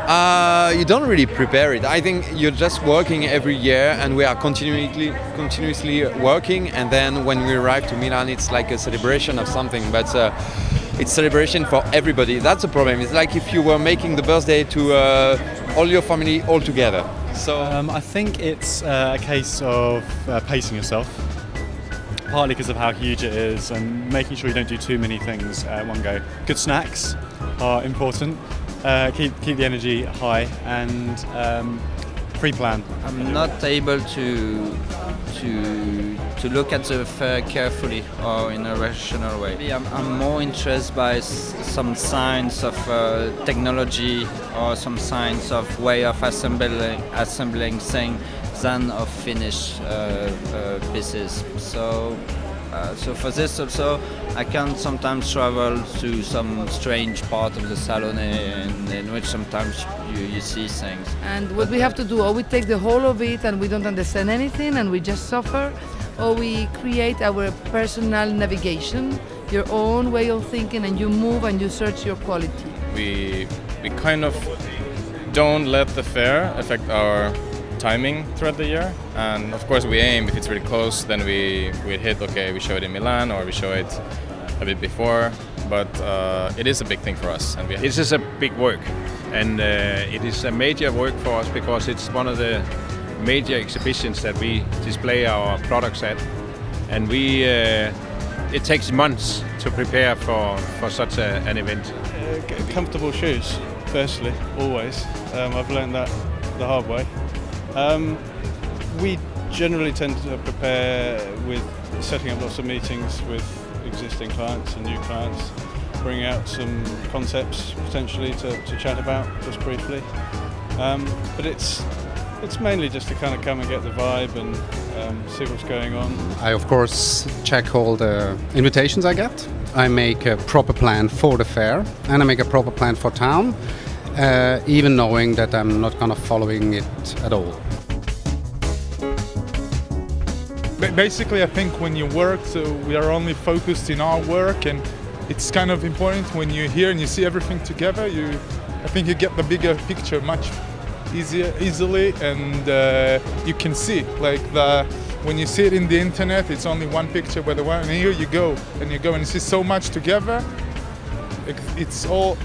You don't really prepare it. I think you're just working every year, and we are continuously working. And then when we arrive to Milan, it's like a celebration of something. But it's celebration for everybody. That's the problem. It's like if you were making the birthday to all your family all together. So I think it's a case of pacing yourself, partly because of how huge it is and making sure you don't do too many things at one go. Good snacks are important. Keep the energy high and pre-plan. I'm not able to look at the fair carefully or in a rational way. Maybe I'm more interested by some signs of technology or some signs of way of assembling things than of finished pieces. So for this also, I can sometimes travel to some strange part of the salon in which sometimes you see things. And what we have to do, or we take the whole of it and we don't understand anything and we just suffer, or we create our personal navigation, your own way of thinking, and you move and you search your quality. We kind of don't let the fair affect our timing throughout the year, and of course we aim, if it's really close, then we hit, okay, we show it in Milan or we show it a bit before, but it is a big thing for us. And this is a big work, and it is a major work for us because it's one of the major exhibitions that we display our products at, and it takes months to prepare for such an event. Comfortable shoes, firstly, always. I've learned that the hard way. We generally tend to prepare with setting up lots of meetings with existing clients and new clients, bring out some concepts potentially to chat about just briefly. But it's mainly just to kind of come and get the vibe and see what's going on. I of course check all the invitations I get. I make a proper plan for the fair and I make a proper plan for town, even knowing that I'm not kind of following it at all. Basically, I think when you work, so we are only focused in our work, and it's kind of important when you're here and you see everything together. I think you get the bigger picture much easily, and you can see when you see it in the internet, it's only one picture, but and here you go and you see so much together. It's all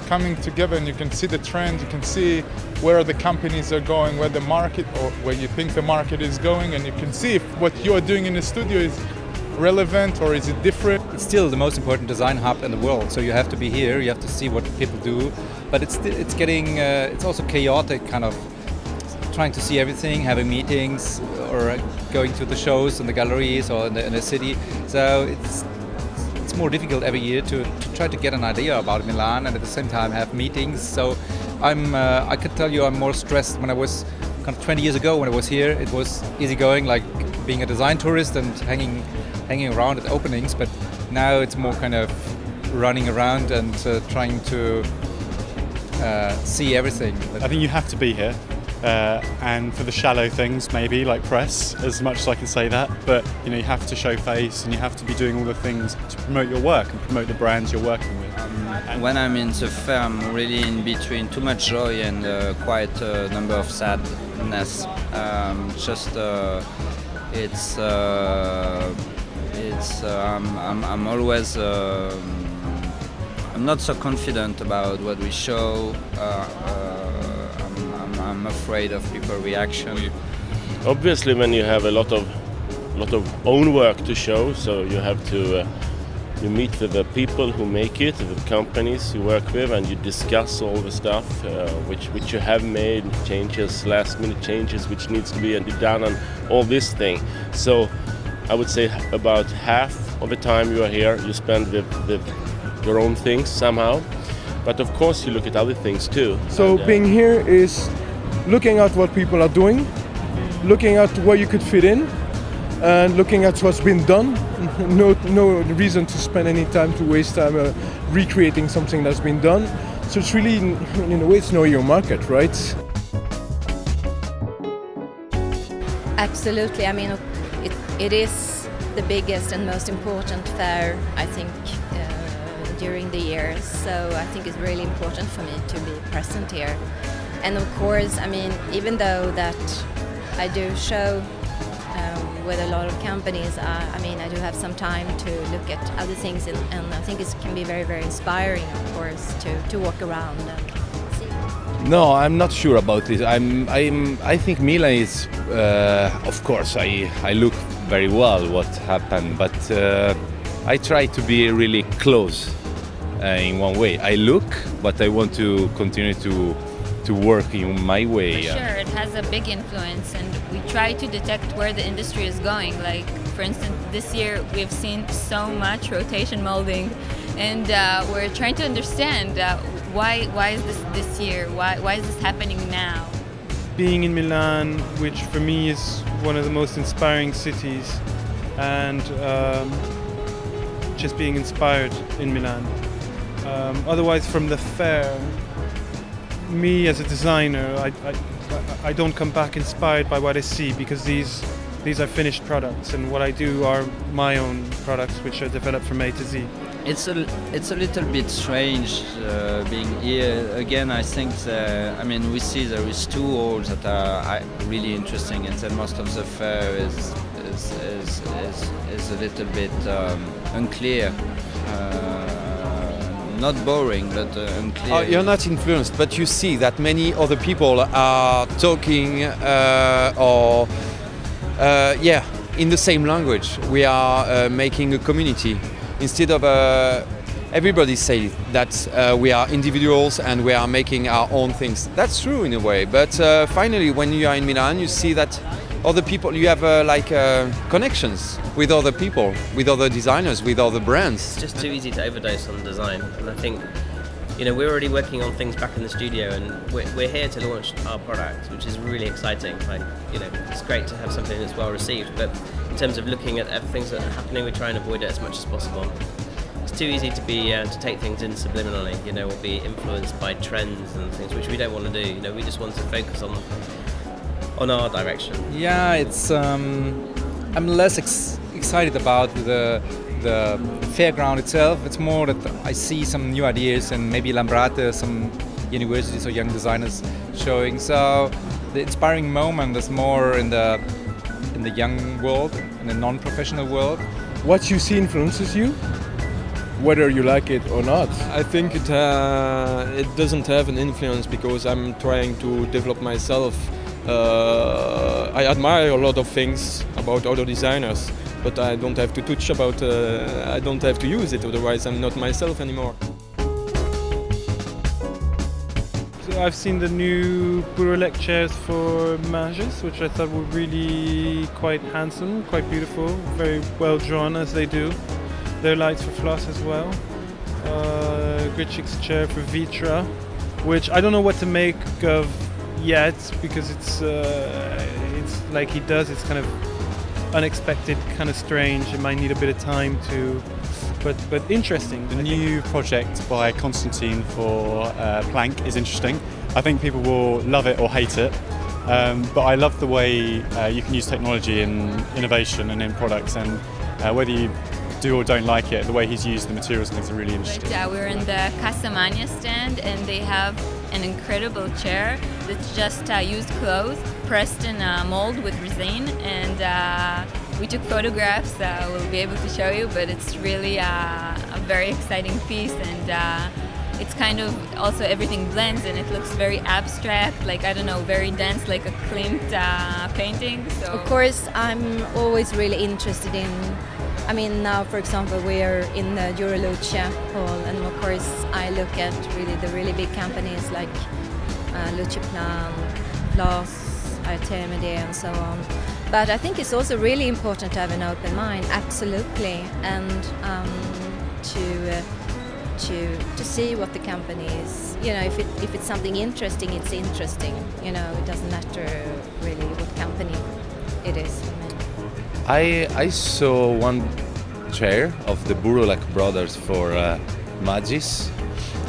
coming together, and you can see the trend, you can see where the companies are going, where the market, or where you think the market is going, and you can see if what you are doing in the studio is relevant or is it different. It's still the most important design hub in the world, so you have to be here, you have to see what people do, but it's also chaotic, kind of trying to see everything, having meetings or going to the shows in the galleries or in the city. So it's more difficult every year to try to get an idea about Milan and at the same time have meetings. So I could tell you I'm more stressed. When I was kind of 20 years ago when I was here, it was easygoing, like being a design tourist and hanging around at openings, but now it's more kind of running around and trying to see everything. I think you have to be here. And for the shallow things, maybe like press, as much as I can say that, but you have to show face and you have to be doing all the things to promote your work and promote the brands you're working with. When I'm in the fair, I'm really in between too much joy and quite a number of sadness. I'm always. I'm not so confident about what we show. I'm afraid of people's reaction. Obviously, when you have a lot of own work to show, so you have to you meet with the people who make it, the companies you work with, and you discuss all the stuff which you have made, changes, last minute changes which needs to be done, and all this thing. So I would say about half of the time you are here, you spend with your own things somehow. But of course, you look at other things too. So being here is looking at what people are doing, looking at where you could fit in, and looking at what's been done. No reason to spend any time to waste time recreating something that's been done. So it's really, in a way, it's know your market, right? Absolutely. I mean, it is the biggest and most important fair, I think, during the year. So I think it's really important for me to be present here. And of course, I mean, even though that I do show with a lot of companies, I mean, I do have some time to look at other things, and I think it can be very, very inspiring, of course, to walk around and see. No, I'm not sure about this. I think Milan is, of course, I look very well what happened, but I try to be really close in one way. I look, but I want to continue to work in my way. For sure, it has a big influence, and we try to detect where the industry is going. Like, for instance, this year we've seen so much rotation molding, and we're trying to understand why is this year? Why is this happening now? Being in Milan, which for me is one of the most inspiring cities, and just being inspired in Milan. Otherwise, from the fair, me as a designer, I don't come back inspired by what I see, because these are finished products, and what I do are my own products, which are developed from A to Z. It's a little bit strange being here again. I think I mean, we see there is two halls that are really interesting, and then most of the fair is a little bit unclear. Not boring, but unclear. You're not influenced, but you see that many other people are talking in the same language. We are making a community. Instead of everybody say that we are individuals and we are making our own things. That's true in a way, but finally when you are in Milan, you see that other people, you have connections with other people, with other designers, with other brands. It's just too easy to overdose on design, and I think, you know, we're already working on things back in the studio, and we're here to launch our product, which is really exciting. Like, you know, it's great to have something that's well received, but in terms of looking at things that are happening, we try and avoid it as much as possible. It's too easy to be to take things in subliminally, you know, or be influenced by trends and things, which we don't want to do. You know, we just want to focus on our direction. Yeah, it's I'm less excited about the fairground itself. It's more that I see some new ideas, and maybe Lambrate, some universities or young designers showing. So the inspiring moment is more in the young world, in the non-professional world. What you see influences you, whether you like it or not. I think it doesn't have an influence, because I'm trying to develop myself. I admire a lot of things about other designers, but I don't have to touch about. I don't have to use it, otherwise I'm not myself anymore. So I've seen the new Burolec chairs for Mages, which I thought were really quite handsome, quite beautiful, very well drawn as they do. There are lights for Floss as well. Gritschik's chair for Vitra, which I don't know what to make of yet, because it's like he does, it's kind of unexpected, kind of strange. It might need a bit of time to, but interesting. The new project by Constantine for Planck is interesting. I think people will love it or hate it, but I love the way you can use technology in innovation and in products, and whether you do or don't like it, the way he's used the materials and things are really interesting. We're in the Casamania stand, and they have an incredible chair that's just used clothes pressed in a mold with resin, and we took photographs. We'll be able to show you, but it's really a very exciting piece, and it's kind of also everything blends, and it looks very abstract, like, I don't know, very dense, like a Klimt painting. So. Of course, I'm always really interested in, I mean, now, for example, we're in the Eurolucia hall, and of course I look at the really big companies like Luceplan, Floss, Artemide, and so on. But I think it's also really important to have an open mind, absolutely, and to see what the company is. You know, if it's something interesting, it's interesting. You know, it doesn't matter really what company it is. I saw one chair of the Burolec brothers for Magis,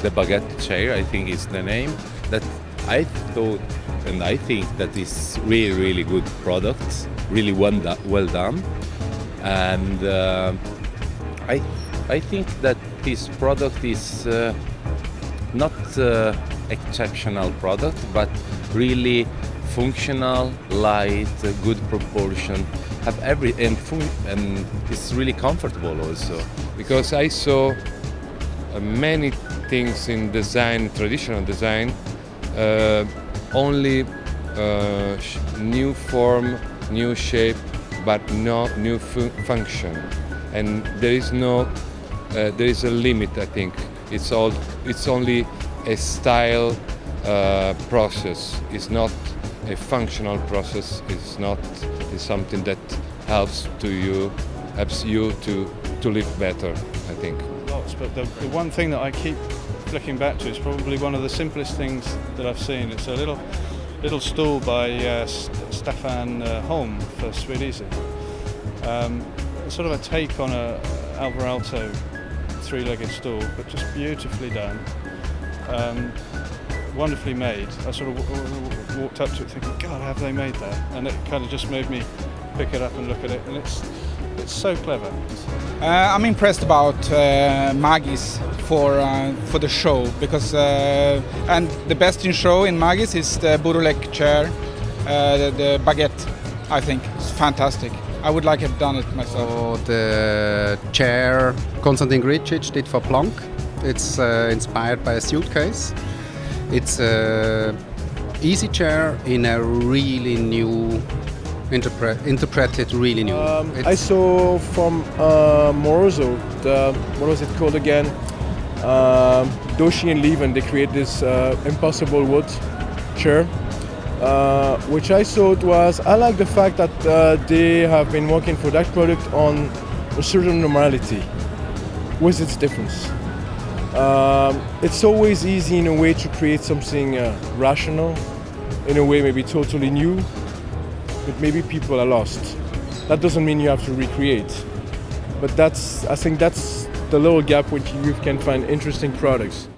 the baguette chair, I think is the name, that I thought and I think that is really, really good product, really well done. And I think that this product is not exceptional product, but really functional, light, good proportion, have and it's really comfortable also. Because I saw many things in design, traditional design, only new form, new shape, but no new function. And there is a limit. I think it's only a style process. It's not a functional process. It's something that helps you to live better, I think. Lots, but the one thing that I keep flicking back to is probably one of the simplest things that I've seen. It's a little stool by Stefan Holm for Swedese. Sort of a take on a Alvar Aalto three-legged stool, but just beautifully done. Wonderfully made. I sort of walked up to it thinking, God, have they made that? And it kind of just made me pick it up and look at it, and it's so clever. I'm impressed about Magis for the show, because and the best in show in Magis is the Burulek chair, the baguette. I think it's fantastic. I would like to have done it myself. So the chair Konstantin Gricic did for Planck. It's inspired by a suitcase. It's a easy chair in a really new, interpreted really new. I saw from Moroso, what was it called again? Doshi and Leven, they create this impossible wood chair, which I thought was, I like the fact that they have been working for that product on a certain normality with its difference. It's always easy in a way to create something rational, in a way maybe totally new, but maybe people are lost. That doesn't mean you have to recreate, but I think that's the little gap which you can find interesting products.